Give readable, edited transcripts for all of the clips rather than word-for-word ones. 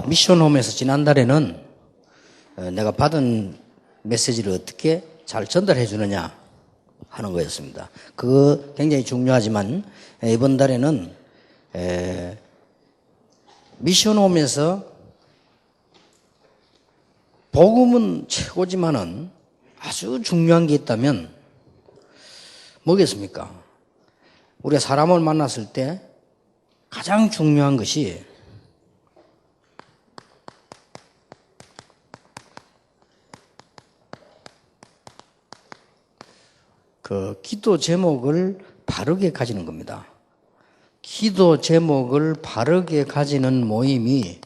미션홈에서 지난달에는 내가 받은 메시지를 어떻게 잘 전달해 주느냐 하는 거였습니다. 그거 굉장히 중요하지만 이번 달에는 미션홈에서 복음은 최고지만은 아주 중요한 게 있다면 뭐겠습니까? 우리가 사람을 만났을 때 가장 중요한 것이 그 기도 제목을 바르게 가지는 겁니다. 기도 제목을 바르게 가지는 모임이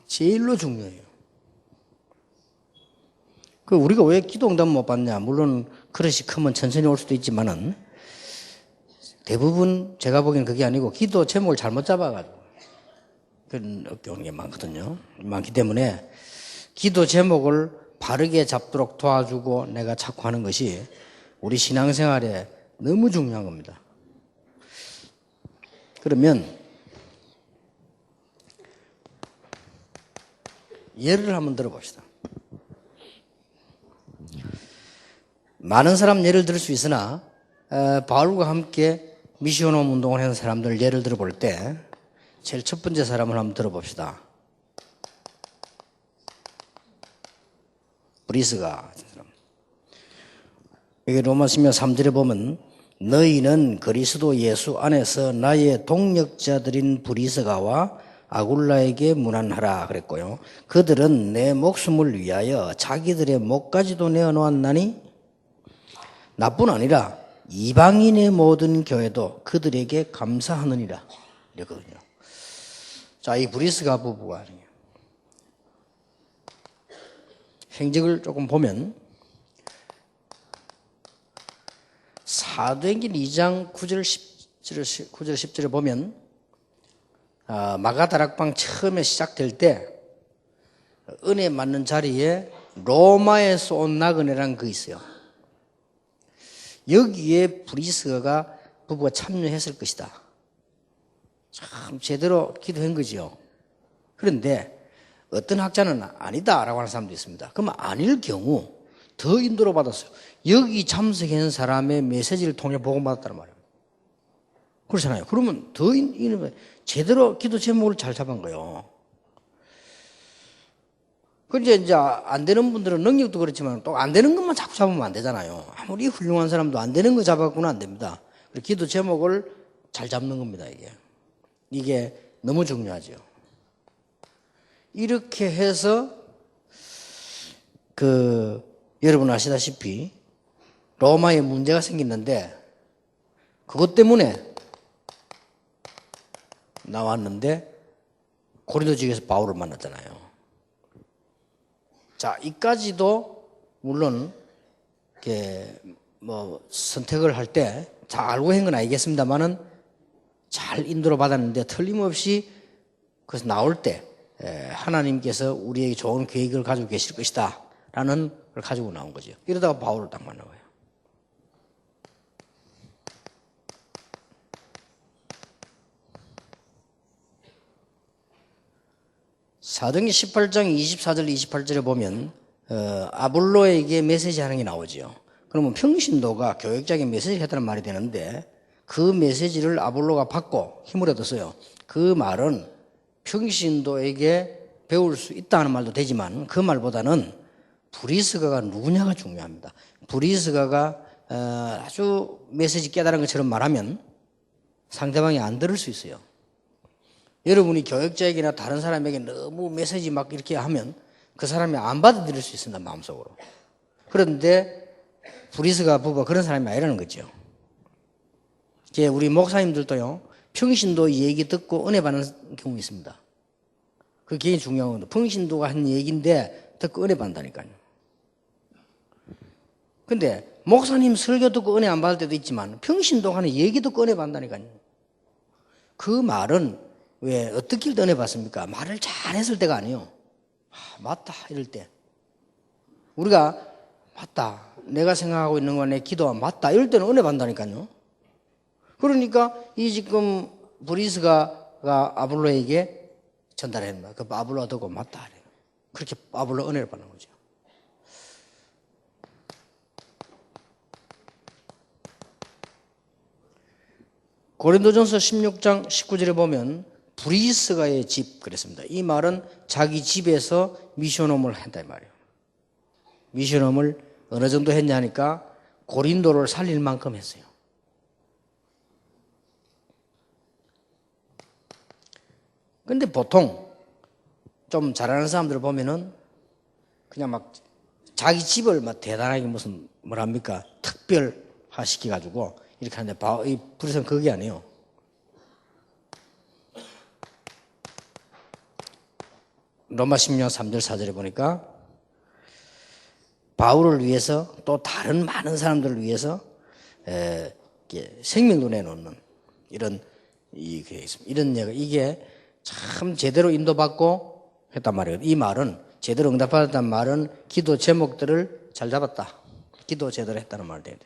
제일로 중요해요. 그 우리가 왜 기도 응답 못 받냐? 물론 그릇이 크면 천천히 올 수도 있지만은 대부분 제가 보기에는 그게 아니고 기도 제목을 잘못 잡아가지고 그런 경우가 많거든요. 많기 때문에 기도 제목을 바르게 잡도록 도와주고 내가 자꾸 하는 것이 우리 신앙생활에 너무 중요한 겁니다. 그러면 예를 한번 들어봅시다. 많은 사람 예를 들을 수 있으나 바울과 함께 미션홈 운동을 하는 사람들 예를 들어볼 때 제일 첫 번째 사람을 한번 들어봅시다. 브리스가 여기 로마서면 3절에 보면 너희는 그리스도 예수 안에서 나의 동력자들인 브리스가와 아굴라에게 문안하라 그랬고요. 그들은 내 목숨을 위하여 자기들의 목까지도 내어놓았나니 나뿐 아니라 이방인의 모든 교회도 그들에게 감사하느니라 이랬거든요. 자, 이 브리스가 부부가 행적을 조금 보면 사도행전 2장 9절 10절에 보면 마가다락방 처음에 시작될 때 은혜 맞는 자리에 로마에서 온 나그네라는 거 있어요. 여기에 브리스가가 부부가 참여했을 것이다. 참 제대로 기도한 거지요. 그런데 어떤 학자는 아니다라고 하는 사람도 있습니다. 그러면 아닐 경우 더 인도를 받았어요. 여기 참석한 사람의 메시지를 통해 복음받았다는 말이에요. 그렇잖아요. 그러면 더 제대로 기도 제목을 잘 잡은 거예요. 그런데 이제 안 되는 분들은 능력도 그렇지만 또 안 되는 것만 자꾸 잡으면 안 되잖아요. 아무리 훌륭한 사람도 안 되는 거 잡았구나 안 됩니다. 기도 제목을 잘 잡는 겁니다. 이게 너무 중요하죠. 이렇게 해서 여러분 아시다시피 로마에 문제가 생겼는데 그것 때문에 나왔는데 고린도 지역에서 바울을 만났잖아요. 자, 이까지도 물론 선택을 할 때 잘 알고 한 건 알겠습니다만은 잘 인도를 받았는데 틀림없이 그래서 나올 때 하나님께서 우리에게 좋은 계획을 가지고 계실 것이다 라는 걸 가지고 나온 거죠. 이러다가 바울을 딱 만난 거예요. 사도행전 18장 24절 28절에 보면 아볼로에게 메시지 하는 게 나오죠. 그러면 평신도가 교역자에게 메시지를 했다는 말이 되는데 그 메시지를 아볼로가 받고 힘을 얻었어요. 그 말은 평신도에게 배울 수 있다는 말도 되지만 그 말보다는 브리스가가 누구냐가 중요합니다. 브리스가가 아주 메시지 깨달은 것처럼 말하면 상대방이 안 들을 수 있어요. 여러분이 교역자에게나 다른 사람에게 너무 메시지 막 이렇게 하면 그 사람이 안 받아들일 수 있습니다. 마음속으로. 그런데 브리스가 부부가 그런 사람이 아니라는 거죠. 이제 우리 목사님들도요. 평신도 얘기 듣고 은혜 받는 경우 있습니다. 그게 굉장히 중요한 겁니다. 평신도가 한 얘기인데 듣고 은혜 받는다니까요. 근데 목사님 설교 듣고 은혜 안 받을 때도 있지만 평신도가 하는 얘기 듣고 은혜 받는다니까요. 그 말은 왜 어떻게 은혜 받습니까? 말을 잘했을 때가 아니에요. 맞다 이럴 때 우리가 맞다 내가 생각하고 있는 거 내 기도가 맞다 이럴 때는 은혜 받는다니까요. 그러니까 이 지금 브리스가가 아볼로에게 전달했나? 그 아볼로가 듣고 맞다. 그렇게 아볼로 은혜를 받는 거죠. 고린도전서 16장 19절에 보면 브리스가의 집 그랬습니다. 이 말은 자기 집에서 미션홈을 했다 이 말이에요. 미션홈을 어느 정도 했냐 하니까 고린도를 살릴 만큼 했어요. 근데 보통 좀 잘하는 사람들을 보면은 그냥 막 자기 집을 막 대단하게 무슨 뭐랍니까 특별화 시켜가지고 이렇게 하는데 이 브리스는 그게 아니에요. 로마 16장 3절 4절에 보니까 바울을 위해서 또 다른 많은 사람들을 위해서 생명도 내놓는 이런 이게 참 제대로 인도받고 했단 말이에요. 이 말은 제대로 응답받았다는 말은 기도 제목들을 잘 잡았다. 기도 제대로 했다는 말이 돼요.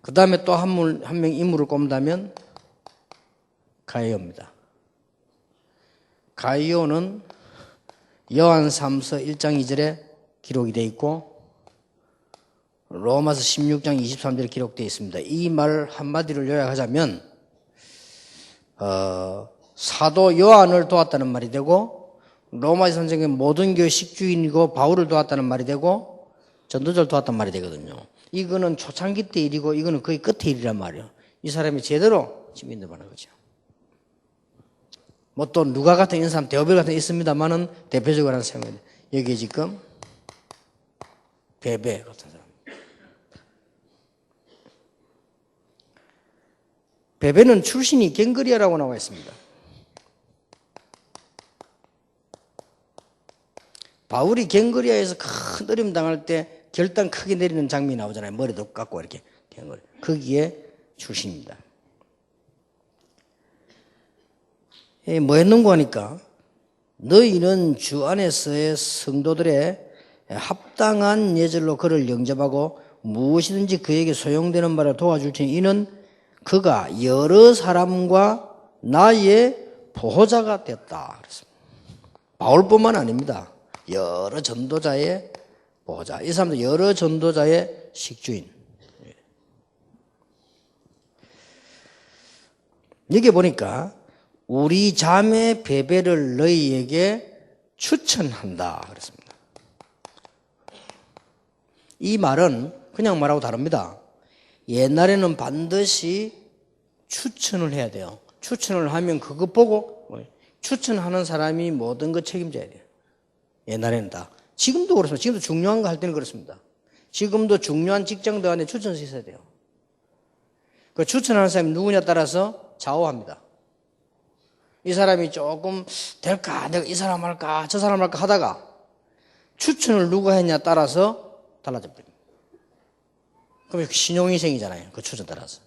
그 다음에 또 한 명 인물을 꼽는다면 가이오입니다. 가이오는 요한삼서 1장 2절에 기록이 되어 있고 로마서 16장 23절에 기록되어 있습니다. 이 말 한마디를 요약하자면 사도 요한을 도왔다는 말이 되고 로마서 선생의 모든 교회 식주인이고 바울을 도왔다는 말이 되고 전도자를 도왔다는 말이 되거든요. 이거는 초창기 때 일이고 이거는 거의 끝의 일이란 말이에요. 이 사람이 제대로 지금 인도받는 거죠. 뭐 또 누가 같은 이런 사람 데오벨 같은 게 있습니다만은 대표적으로 하는 사람입니다. 여기에 지금 베베 같은 사람. 베베는 출신이 갱그리아라고 나와 있습니다. 바울이 갱그리아에서 큰 어려움 당할 때 결단 크게 내리는 장면이 나오잖아요. 머리도 깎고 이렇게 거기에 출신입니다. 뭐 했는고 하니까 너희는 주 안에서의 성도들의 합당한 예절로 그를 영접하고 무엇이든지 그에게 소용되는 바를 도와줄 테니 이는 그가 여러 사람과 나의 보호자가 됐다. 그랬습니다. 바울뿐만 아닙니다. 여러 전도자의 보호자. 이 사람도 여러 전도자의 식주인. 여기 보니까 우리 자매 베베를 너희에게 추천한다. 그랬습니다. 이 말은 그냥 말하고 다릅니다. 옛날에는 반드시 추천을 해야 돼요. 추천을 하면 그거 보고 추천하는 사람이 모든 거 책임져야 돼요. 옛날에는 다. 지금도 그렇습니다. 지금도 중요한 거 할 때는 그렇습니다. 지금도 중요한 직장도 안에 추천서 있어야 돼요. 그 추천하는 사람이 누구냐에 따라서 좌우합니다. 이 사람이 조금 될까? 내가 이 사람 할까? 저 사람 할까? 하다가 추천을 누가 했냐에 따라서 달라져 버립니다. 그럼 신용인생이잖아요. 그 추천 따라서.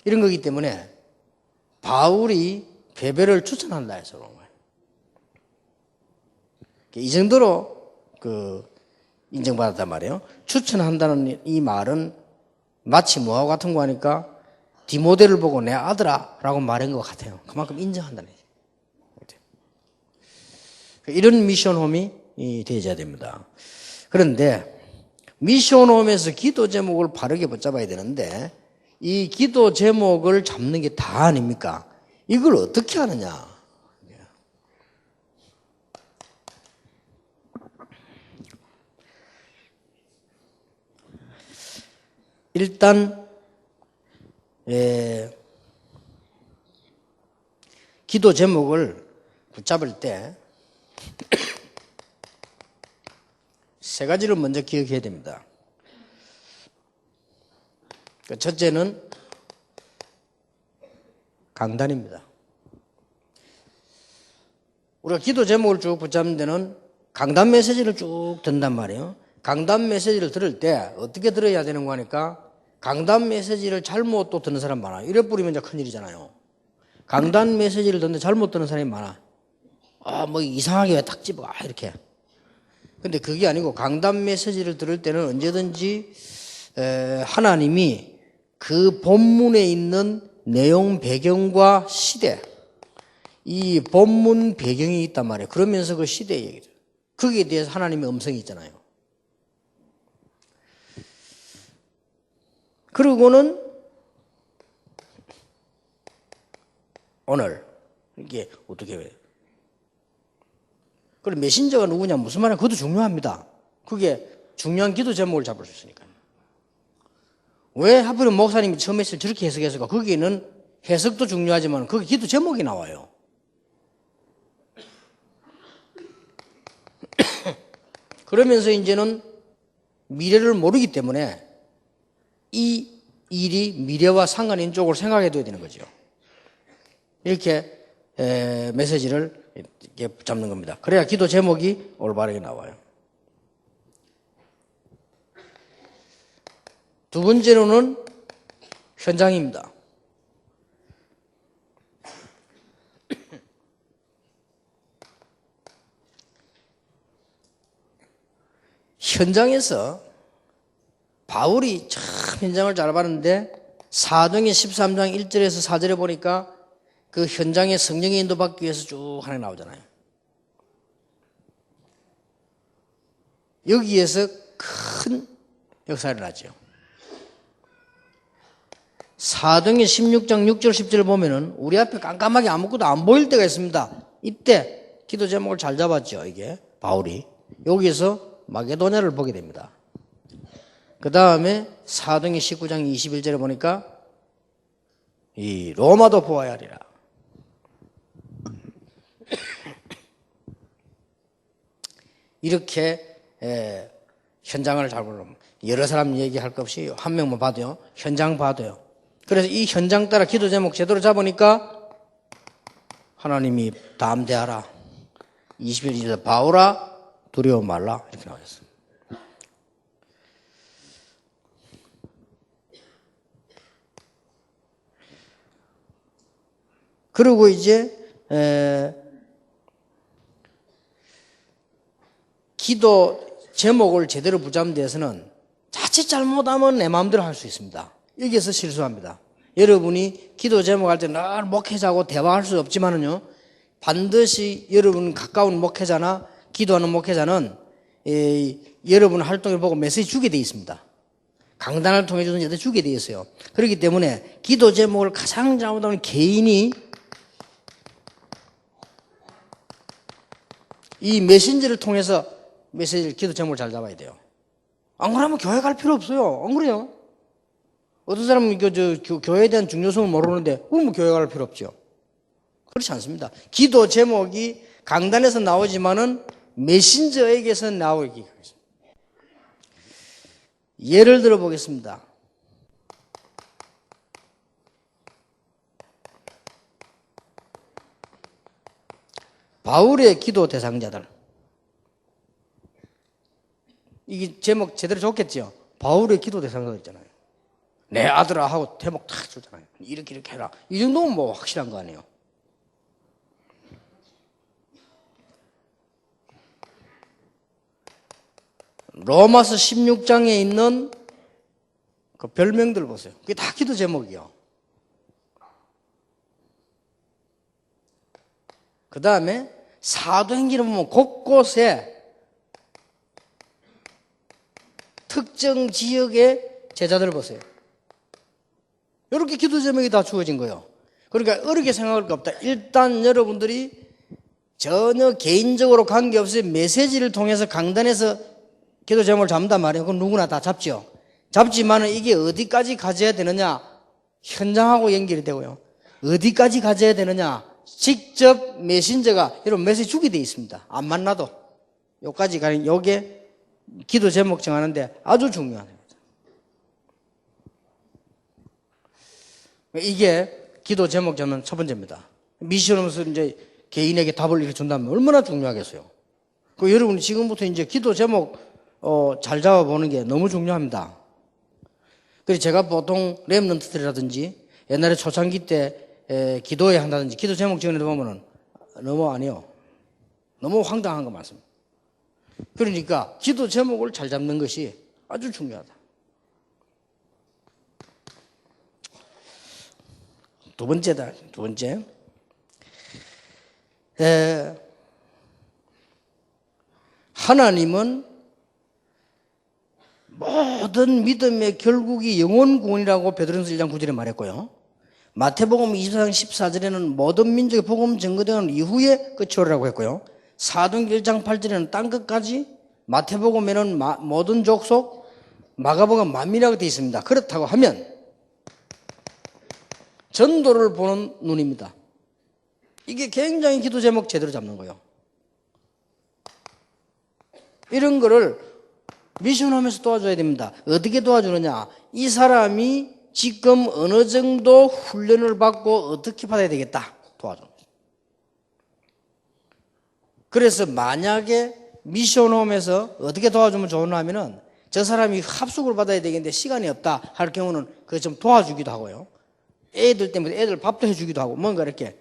이런 거기 때문에 바울이 베베를 추천한다 해서 그런 거예요. 이 정도로 인정받았단 말이에요. 추천한다는 이 말은 마치 뭐하고 같은 거 하니까 디모데를 보고 내 아들아 라고 말한 것 같아요. 그만큼 인정한다는 얘기죠. 이런 미션홈이 되어야 됩니다. 그런데 미션홈에서 기도 제목을 바르게 붙잡아야 되는데 이 기도 제목을 잡는 게 다 아닙니까? 이걸 어떻게 하느냐? 일단 기도 제목을 붙잡을 때 세 가지를 먼저 기억해야 됩니다. 첫째는 강단입니다. 우리가 기도 제목을 쭉 붙잡는 데는 강단 메시지를 쭉 듣는단 말이에요. 강단 메시지를 들을 때 어떻게 들어야 되는 거 하니까 강단 메시지를 잘못 또 듣는 사람 많아요. 이래 뿌리면 이제 큰일이잖아요. 강단 메시지를 듣는데 잘못 듣는 사람이 많아. 뭐 이상하게 왜 탁 집어 이렇게. 근데 그게 아니고 강단 메시지를 들을 때는 언제든지 하나님이 그 본문에 있는 내용 배경과 시대 이 본문 배경이 있단 말이에요. 그러면서 그 시대의 얘기죠. 거기에 대해서 하나님의 음성이 있잖아요. 그리고는 오늘 이게 어떻게 해요? 그럼 메신저가 누구냐 무슨 말이냐 그것도 중요합니다. 그게 중요한 기도 제목을 잡을 수 있으니까요. 왜 하필이면 목사님이 처음에 저렇게 해석했을까? 거기는 해석도 중요하지만 거기 기도 제목이 나와요. 그러면서 이제는 미래를 모르기 때문에 이 일이 미래와 상관 있는 쪽으로 생각해 둬야 되는 거죠. 이렇게 메시지를 이렇게 잡는 겁니다. 그래야 기도 제목이 올바르게 나와요. 두 번째로는 현장입니다. 현장에서 바울이 참 현장을 잘 봤는데 사도행전 13장 1절에서 4절에 보니까 그 현장에 성령의 인도받기 위해서 쭉 하나 나오잖아요. 여기에서 큰 역사가 일어나죠. 사도행전 16장 6절 10절을 보면은 우리 앞에 깜깜하게 아무것도 안 보일 때가 있습니다. 이때 기도 제목을 잘 잡았죠. 이게 바울이 여기에서 마게도냐를 보게 됩니다. 그 다음에 사도행전 19장 21절에 보니까 이 로마도 보아야 하리라. 이렇게 현장을 잘 보려면 여러 사람 얘기할 것 없이 한 명만 봐도요. 현장 봐도요. 그래서 이 현장 따라 기도 제목 제대로 잡으니까 하나님이 담대하라. 21절에 바울아 두려워 말라 이렇게 나와있어요. 그리고 이제 기도 제목을 제대로 붙잡는 데에서는 자칫 잘못하면 내 마음대로 할 수 있습니다. 여기에서 실수합니다. 여러분이 기도 제목 할 때 늘 목회자하고 대화할 수 없지만은요, 반드시 여러분 가까운 목회자나 기도하는 목회자는 여러분 활동을 보고 메시지 주게 돼 있습니다. 강단을 통해 주는 여대 주게 돼 있어요. 그렇기 때문에 기도 제목을 가장 잘못하는 개인이 이 메신저를 통해서 메시지를 기도 제목을 잘 잡아야 돼요. 안 그러면 교회 갈 필요 없어요. 안 그래요? 어떤 사람은 교회에 대한 중요성을 모르는데 그러면 교회 갈 필요 없죠. 그렇지 않습니다. 기도 제목이 강단에서 나오지만은 메신저에게서 나오기 하겠습니다. 예를 들어 보겠습니다. 바울의 기도 대상자들. 이게 제목 제대로 줬겠죠? 바울의 기도 대상자들 있잖아요. 내 아들아 하고 제목 탁 주잖아요. 이렇게 해라. 이 정도면 뭐 확실한 거 아니에요? 로마서 16장에 있는 그 별명들 보세요. 그게 다 기도 제목이요. 그 다음에 사도행전을 보면 곳곳에 특정 지역의 제자들을 보세요. 이렇게 기도 제목이 다 주어진 거예요. 그러니까 어렵게 생각할 거 없다. 일단 여러분들이 전혀 개인적으로 관계없이 메시지를 통해서 강단에서 기도 제목을 잡는단 말이에요. 그건 누구나 다 잡죠. 잡지만은 이게 어디까지 가져야 되느냐? 현장하고 연결이 되고요. 어디까지 가져야 되느냐? 직접 메신저가 이런 메시지 주게 돼 있습니다. 안 만나도. 여기까지 가는, 요게 기도 제목 정하는데 아주 중요한 겁니다. 이게 기도 제목 정하는 첫 번째입니다. 미션하면서 이제 개인에게 답을 이렇게 준다면 얼마나 중요하겠어요. 그 여러분이 지금부터 이제 기도 제목 잘 잡아보는 게 너무 중요합니다. 그래서 제가 보통 렘넌트들이라든지 옛날에 초창기 때 기도회 한다든지 기도 제목 정해서 보면은 너무 아니요. 너무 황당한 거 많습니다. 그러니까 기도 제목을 잘 잡는 것이 아주 중요하다. 두 번째. 하나님은 모든 믿음의 결국이 영혼 구원이라고 베드로전서 1장 9절에 말했고요. 마태복음 24장 14절에는 모든 민족의 복음 전거되는 이후에 끝이 오리라고 했고요. 사도행전 1장 8절에는 땅 끝까지, 마태복음에는 모든 족속, 마가복음 만민이라고 되어 있습니다. 그렇다고 하면 전도를 보는 눈입니다. 이게 굉장히 기도 제목 제대로 잡는 거예요. 이런 거를 미션하면서 도와줘야 됩니다. 어떻게 도와주느냐? 이 사람이 지금 어느 정도 훈련을 받고 어떻게 받아야 되겠다. 도와줍니다. 그래서 만약에 미션홈에서 어떻게 도와주면 좋으냐 하면은 저 사람이 합숙을 받아야 되겠는데 시간이 없다 할 경우는 그걸 좀 도와주기도 하고요. 애들 때문에 애들 밥도 해주기도 하고 뭔가 이렇게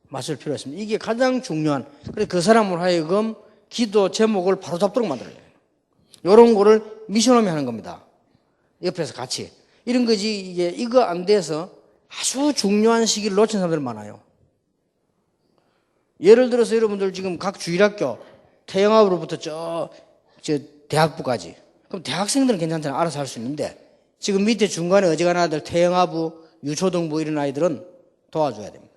맞설 필요가 있습니다. 이게 가장 중요한, 그래서 그 사람을 하여금 기도 제목을 바로 잡도록 만들어요. 이런 거를 미션홈이 하는 겁니다. 옆에서 같이. 이런 거지, 이거 안 돼서 아주 중요한 시기를 놓친 사람들 많아요. 예를 들어서 여러분들 지금 각 주일학교 태영아부로부터 저 대학부까지. 그럼 대학생들은 괜찮잖아요. 알아서 할 수 있는데 지금 밑에 중간에 어지간한 아이들 태영아부, 유초등부 이런 아이들은 도와줘야 됩니다.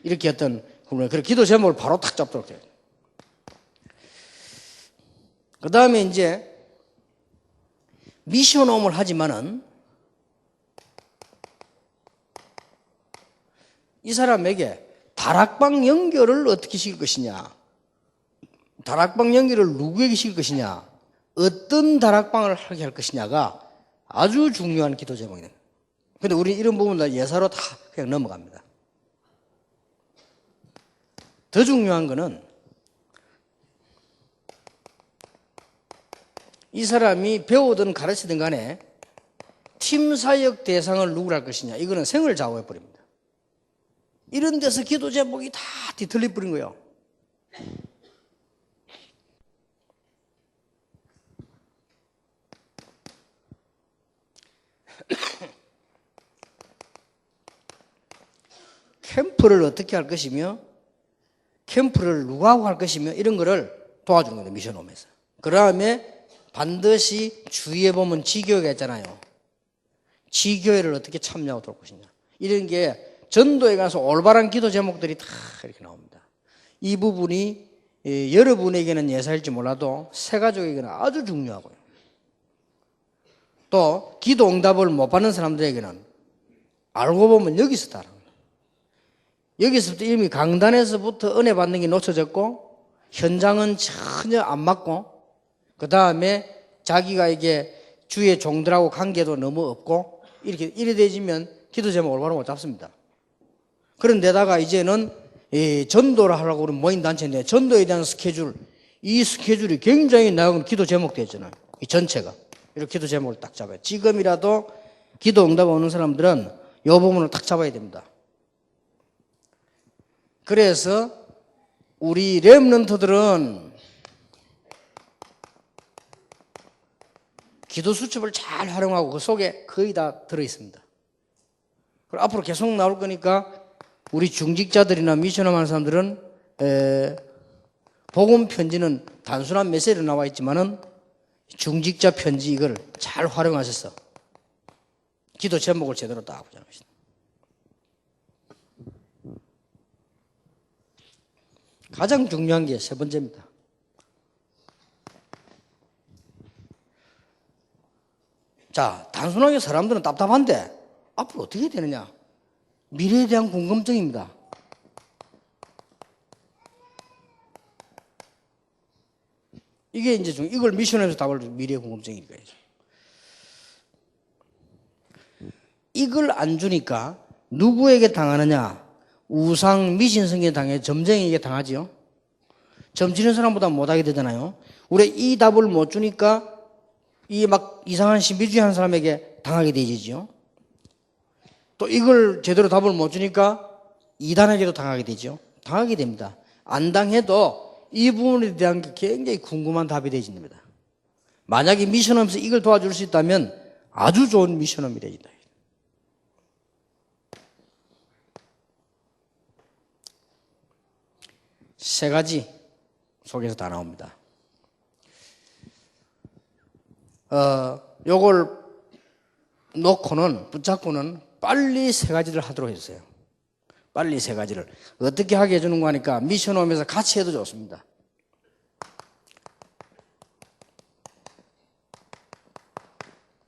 이렇게 어떤, 그래 기도 제목을 바로 탁 잡도록 돼요. 그 다음에 이제 미션홈을 하지만은 이 사람에게 다락방 연결을 어떻게 시킬 것이냐, 다락방 연결을 누구에게 시킬 것이냐, 어떤 다락방을 하게 할 것이냐가 아주 중요한 기도 제목이에요. 근데 우리 이런 부분 다 예사로 다 그냥 넘어갑니다. 더 중요한 거는 이 사람이 배우든 가르치든 간에 팀 사역 대상을 누구로 할 것이냐, 이거는 생을 좌우해 버립니다. 이런 데서 기도 제목이 다 뒤틀려 버린 거예요. 캠프를 어떻게 할 것이며 캠프를 누구하고 할 것이며 이런 거를 도와주는 거예요. 미션홈에서. 그 다음에 반드시 주위에 보면 지교회가 있잖아요. 지교회를 어떻게 참여하고 돌 것이냐, 이런 게 전도에 가서 올바른 기도 제목들이 다 이렇게 나옵니다. 이 부분이 여러분에게는 예사일지 몰라도 새가족에게는 아주 중요하고요. 또 기도 응답을 못 받는 사람들에게는 알고 보면 여기서 다른 거예요. 여기서부터 이미 강단에서부터 은혜 받는 게 놓쳐졌고 현장은 전혀 안 맞고 그 다음에 자기가 이게 주위의 종들하고 관계도 너무 없고 이래 되지면 기도 제목 올바로 못 잡습니다. 그런데다가 이제는 전도를 하려고 우리 모인 단체인데 전도에 대한 스케줄, 이 스케줄이 굉장히 나은 기도 제목 되잖아요. 이 전체가 이렇게 기도 제목을 딱 잡아요. 지금이라도 기도 응답 오는 사람들은 이 부분을 딱 잡아야 됩니다. 그래서 우리 렘넌트들은 기도 수첩을 잘 활용하고 그 속에 거의 다 들어있습니다. 그리고 앞으로 계속 나올 거니까 우리 중직자들이나 미션홈 하는 사람들은 복음 편지는 단순한 메시지로 나와 있지만은 중직자 편지 이걸 잘 활용하셔서 기도 제목을 제대로 딱 보자는 것입니다. 가장 중요한 게 세 번째입니다. 자, 단순하게 사람들은 답답한데 앞으로 어떻게 해야 되느냐? 미래에 대한 궁금증입니다. 이게 이제 이걸 미션에서 답을 미래의 궁금증이니까. 이걸 안 주니까 누구에게 당하느냐? 우상 미신성에 당해 점쟁이에게 당하지요. 점 치는 사람보다 못하게 되잖아요. 우리 이 답을 못 주니까 이 막 이상한 신비주의 하는 사람에게 당하게 되지요. 또 이걸 제대로 답을 못 주니까 이단에게도 당하게 되죠. 당하게 됩니다. 안 당해도 이 부분에 대한 게 굉장히 궁금한 답이 되어집니다. 만약에 미션하면서 이걸 도와줄 수 있다면 아주 좋은 미션홈이 되어진다. 세 가지 속에서 다 나옵니다. 요걸 놓고는, 붙잡고는 빨리 세 가지를 하도록 해주세요. 빨리 세 가지를. 어떻게 하게 해주는 거 하니까 미션 오면서 같이 해도 좋습니다.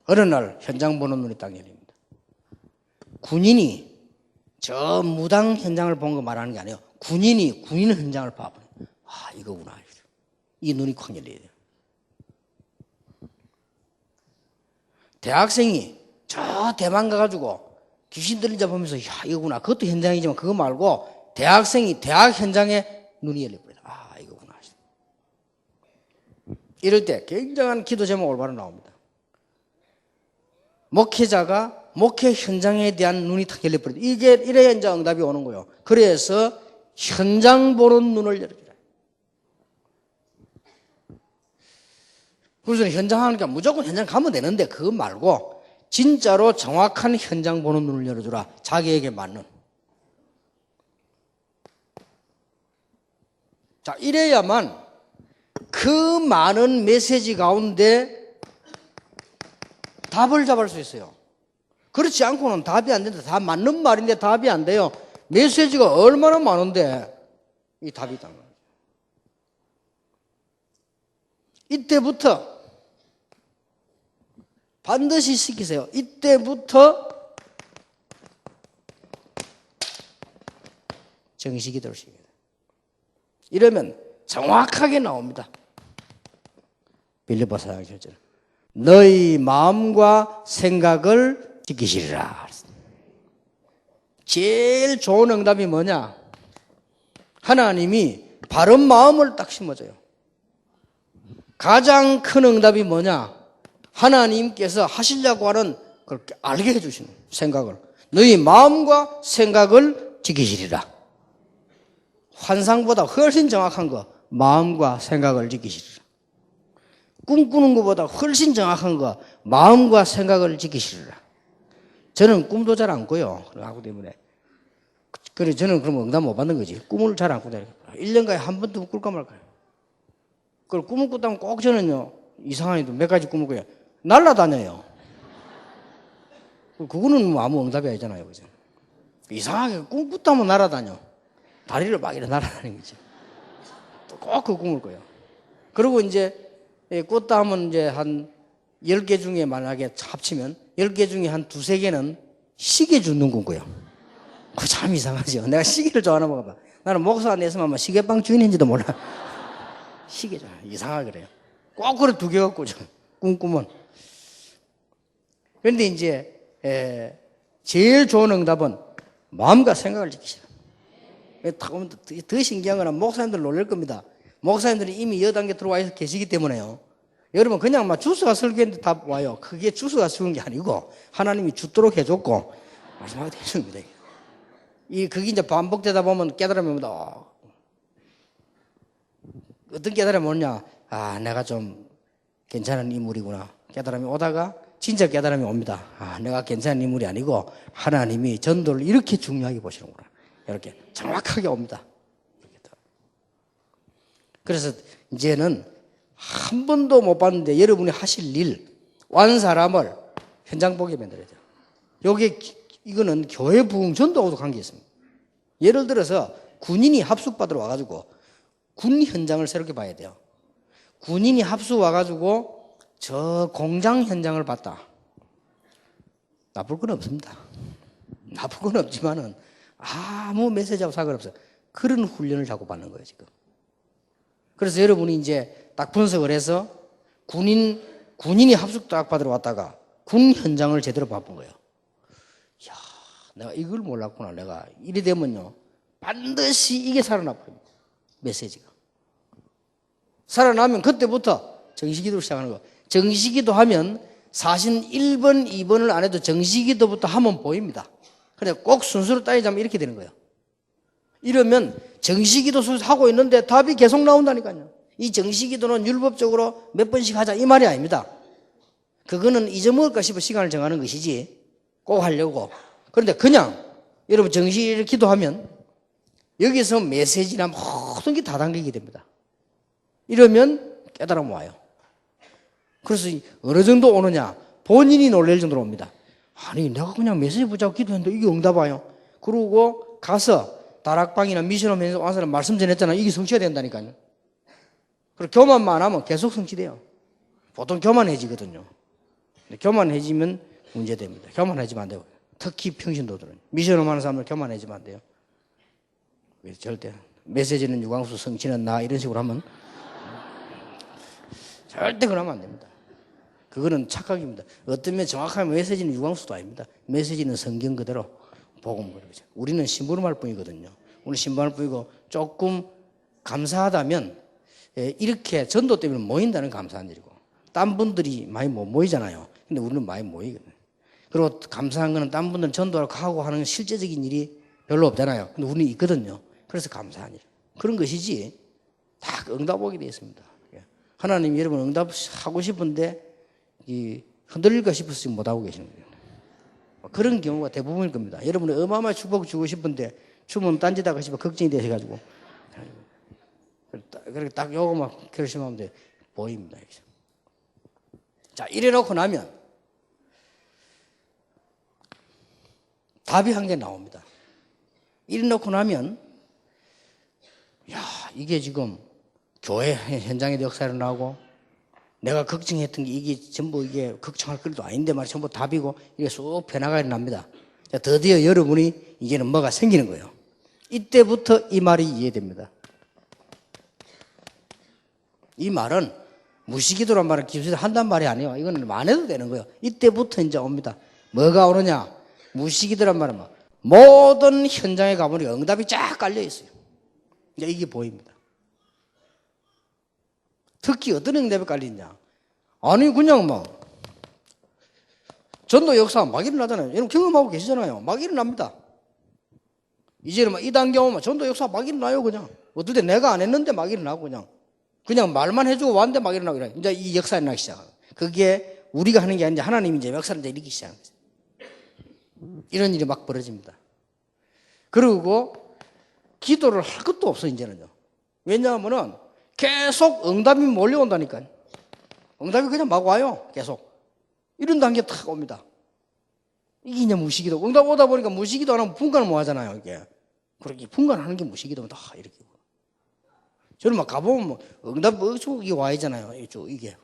어느 날 현장 보는 눈이 딱 열립니다. 군인이 저 무당 현장을 본 거 말하는 게 아니에요. 군인 현장을 봐보네. 아, 이거구나. 이 눈이 확 열려야 돼요. 대학생이 저 대만 가가지고 귀신 들린 자 보면서 야, 이거구나. 그것도 현장이지만 그거 말고 대학생이 대학 현장에 눈이 열려버려요. 아, 이거구나. 이럴 때 굉장한 기도 제목 올바로 나옵니다. 목회자가 목회 현장에 대한 눈이 탁 열려버려요. 이래야 이제 응답이 오는 거예요. 그래서 현장 보는 눈을 열어줘요. 그래서 현장 하니까 무조건 현장 가면 되는데 그거 말고 진짜로 정확한 현장 보는 눈을 열어주라. 자기에게 맞는. 자, 이래야만 그 많은 메시지 가운데 답을 잡을 수 있어요. 그렇지 않고는 답이 안 된다. 다 맞는 말인데 답이 안 돼요. 메시지가 얼마나 많은데 이 답이 있다는 거예요. 이때부터 반드시 시키세요. 이때부터 정식기도를 시켜야 돼요. 이러면 정확하게 나옵니다. 빌립보 4장 7절. 너희 마음과 생각을 지키시리라. 제일 좋은 응답이 뭐냐? 하나님이 바른 마음을 딱 심어줘요. 가장 큰 응답이 뭐냐? 하나님께서 하시려고 하는 걸 알게 해주시는 생각을. 너희 마음과 생각을 지키시리라. 환상보다 훨씬 정확한 거, 마음과 생각을 지키시리라. 꿈꾸는 것보다 훨씬 정확한 거, 마음과 생각을 지키시리라. 저는 꿈도 잘 안 꿔요. 그러고 때문에. 그래, 저는 그러면 응답 못 받는 거지. 꿈을 잘 안 꾸다. 1년간에 한 번도 꿀까 말까요? 그걸 꿈을 꿨다면 꼭 저는요, 이상하게도 몇 가지 꿈을 꿔요. 날아다녀요. 그거는 뭐 아무 응답이 아니잖아요. 그죠? 이상하게 꿈 꿨다면 날아다녀. 다리를 막 이렇게 날아다니는 거지. 꼭 그 꿈을 꿔요. 그리고 이제 꿨다 하면 이제 한 10개 중에 만약에 합치면 10개 중에 한 두세 개는 시계 줍는 꿈 꿔요. 그거 참 이상하죠. 내가 시계를 좋아하나 봐봐. 나는 목사 안에서만 아마 시계방 주인인지도 몰라. 시계죠. 이상하게 그래요. 꼭 그래 두 개가 꽂죠. 꿈꾸면. 그런데 이제 제일 좋은 응답은 마음과 생각을 지키시라. 더 신기한 건 목사님들 놀랄 겁니다. 목사님들이 이미 여단계 들어와 계시기 때문에요. 여러분 그냥 막 주스가 설계했는데 답 와요. 그게 주스가 쓰는 게 아니고 하나님이 주도록 해줬고 말씀하게 해줍니다. 그게 이제 반복되다 보면 깨달음이 옵니다. 어떤 깨달음이 오냐? 아, 내가 좀 괜찮은 인물이구나. 깨달음이 오다가 진짜 깨달음이 옵니다. 아, 내가 괜찮은 인물이 아니고 하나님이 전도를 이렇게 중요하게 보시는구나. 이렇게 정확하게 옵니다. 그래서 이제는 한 번도 못 봤는데 여러분이 하실 일, 완 사람을 현장 보게 만들어야 돼요. 이거는 교회 부흥 전도하고도 관계 있습니다. 예를 들어서 군인이 합숙받으러 와가지고 군 현장을 새롭게 봐야 돼요. 군인이 합숙 와가지고 저 공장 현장을 봤다. 나쁠 건 없습니다. 나쁠 건 없지만은 아무 메시지하고 상관없어요. 그런 훈련을 자꾸 받는 거예요, 지금. 그래서 여러분이 이제 딱 분석을 해서 군인이 합숙 딱 받으러 왔다가 군 현장을 제대로 봐본 거예요. 이야, 내가 이걸 몰랐구나. 내가 이래 되면요, 반드시 이게 살아나버립니다. 메시지가. 살아나면 그때부터 정식기도를 시작하는 거예요. 정식기도 하면 사실 1번, 2번을 안 해도 정식기도부터 하면 보입니다. 근데 꼭 순서로 따지자면 이렇게 되는 거예요. 이러면 정식기도 하고 있는데 답이 계속 나온다니까요. 이 정식기도는 율법적으로 몇 번씩 하자 이 말이 아닙니다. 그거는 잊어먹을까 싶어 시간을 정하는 것이지 꼭 하려고. 그런데 그냥 여러분 정식기도하면 여기서 메시지나 모든 게 다 담기게 됩니다. 이러면 깨달음 와요. 그래서 어느 정도 오느냐? 본인이 놀랄 정도로 옵니다. 아니, 내가 그냥 메시지 붙잡고 기도했는데 이게 응답 와요. 그러고 가서 다락방이나 미션홈에서 와서 말씀 전했잖아요. 이게 성취가 된다니까요. 그리고 교만만 하면 계속 성취돼요. 보통 교만해지거든요. 교만해지면 문제됩니다. 교만해지면 안 돼요. 특히 평신도들은. 미션홈 하는 사람들 교만해지면 안 돼요. 절대. 메시지는 유광수, 성취는 나 이런 식으로 하면 절대 그러면 안 됩니다. 그거는 착각입니다. 어떤 면 정확하게 메시지는 유광수도 아닙니다. 메시지는 성경 그대로 복음 그대로. 우리는 심부름할 뿐이거든요. 우리 심부름할 뿐이고 조금 감사하다면 이렇게 전도 때문에 모인다는 감사한 일이고 딴 분들이 많이 못 모이잖아요. 근데 우리는 많이 모이거든요. 그리고 감사한 거는 딴 분들은 전도하고 가고 하는 실제적인 일이 별로 없잖아요. 근데 우리는 있거든요. 그래서 감사한 일. 그런 것이지 다 응답 오게 되어 있습니다. 하나님 여러분 응답하고 싶은데 흔들릴까 싶어서 지금 못하고 계시는 거예요. 그런 경우가 대부분일 겁니다. 여러분이 어마어마한 축복 주고 싶은데 주면 딴짓하고 싶어 걱정이 되셔가지고 그렇게 딱 요거만 결심하면 돼. 보입니다. 자, 이래놓고 나면 답이 한 개 나옵니다. 이래놓고 나면 야, 이게 지금 교회 현장에도 역사를 나고 내가 걱정했던 게 이게 전부 이게 걱정할 것도 아닌데 말이야. 전부 답이고 이게 쏙 변화가 납니다. 자, 드디어 여러분이 이제는 뭐가 생기는 거예요. 이때부터 이 말이 이해됩니다. 이 말은 무시기도란 말은 기술이 한단 말이 아니에요. 이거는 안 해도 되는 거예요. 이때부터 이제 옵니다. 뭐가 오느냐? 무시기도란 말은 뭐 모든 현장에 가보니 응답이 쫙 깔려 있어요. 이제 이게 보입니다. 특히 어떤 응답이 깔리냐? 아니 그냥 막 전도 역사 막 일어나잖아요. 여러분 경험하고 계시잖아요. 막 일어납니다. 이제는 막 이 단계 오면 전도 역사 막 일어나요. 그냥 어떨 때 내가 안 했는데 막 일어나고 그냥 말만 해주고 왔는데 막 일어나고 이래. 이제 이 역사 일어나기 시작하고 그게 우리가 하는 게 아니라 하나님이 이제 역사를 이제 일으키기 시작하는 거예요. 이런 일이 막 벌어집니다. 그리고 기도를 할 것도 없어 이제는요. 왜냐하면은 계속 응답이 몰려온다니까요. 응답이 그냥 막 와요. 계속. 이런 단계 탁 옵니다. 이게 이제 무시기도. 응답 오다 보니까 무시기도 안 하면 분간을 뭐 하잖아요. 이게. 그렇게 분간하는 게 무시기도 다 이렇게. 저는 막 가보면 뭐 응답 이게 와 있잖아요. 이게.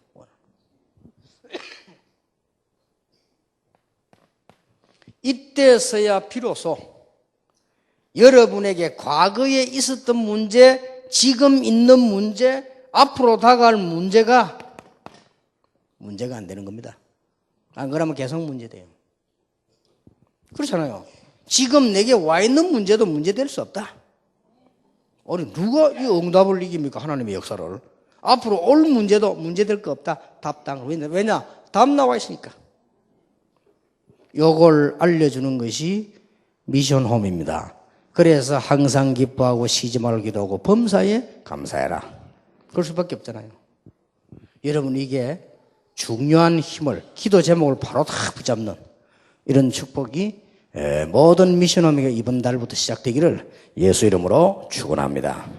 이때서야 비로소 여러분에게 과거에 있었던 문제, 지금 있는 문제, 앞으로 다가갈 문제가 안 되는 겁니다. 안 그러면 계속 문제돼요. 그렇잖아요. 지금 내게 와 있는 문제도 문제될 수 없다. 아니 누가 이 응답을 이깁니까? 하나님의 역사를. 앞으로 올 문제도 문제될 거 없다. 답당. 왜냐? 답 나와 있으니까. 요걸 알려주는 것이 미션홈입니다. 그래서 항상 기뻐하고 쉬지 말고 기도하고 범사에 감사해라. 그럴 수밖에 없잖아요. 여러분 이게 중요한 힘을 기도 제목을 바로 다 붙잡는 이런 축복이 모든 미션홈이 이번 달부터 시작되기를 예수 이름으로 축원합니다.